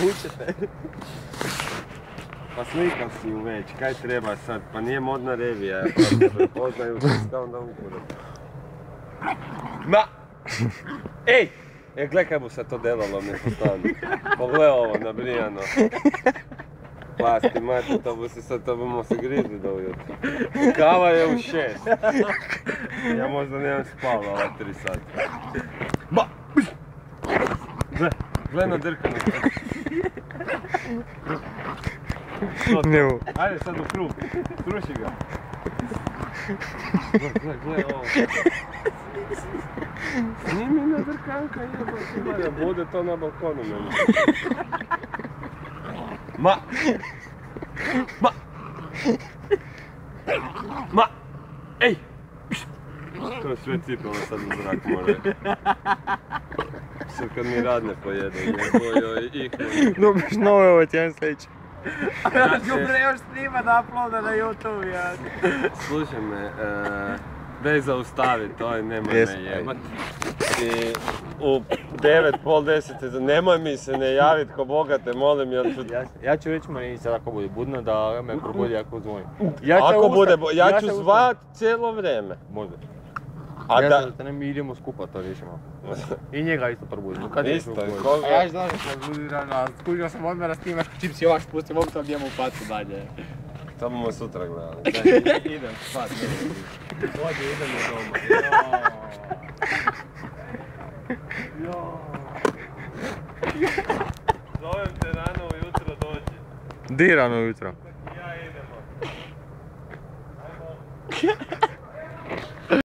Učete. Pa slikam si ju već, kaj treba sad? Pa nije modna revija, poznaju se kao da ukura. Ma! Ej! Gle kaj mu se to delalo mjesto stanu. Pogle ovo, nabrijano. Pasti, mati, to bomo se grizli do ujutro. Kava je u 6. Ja možda nemam spavao ova 3 sata. Ma! Gle na drkanu. Ajde sad u krug. Struši ga. Gle ovo. Snimi na drkanka jebati. Bude to na balkonu meni. Ma! Ma! Ma! Ej! To je sve cipalo sad u zrak more. Sad kad mi radne pojede, joj ih. Dobiš nove ovo tjedan sljedeći. Dobre još snima da uploada na YouTube, ja. Slušaj me, daj zaustavi to i nemoj me jebat. I u 9, pol 10, nemoj mi se ne javit ko Boga te molim jer ću... Ja ću reći meni sad ako bude budno da me probudi ako zvoni. Ako bude, ja ću zvat cijelo vrijeme. Može. A ja da... sam mi idemo skupa to riješimo. I njega isto probudim. Isto, a ja znaš da sam budirana, skužio sam odmah snimaš čim si ovak spustim mobitel njemu u facu dalje. To bomo sutra gledali. Idem spat, Dođe, idemo doma. Zovem te rano ujutro dođi. Di rano ujutro?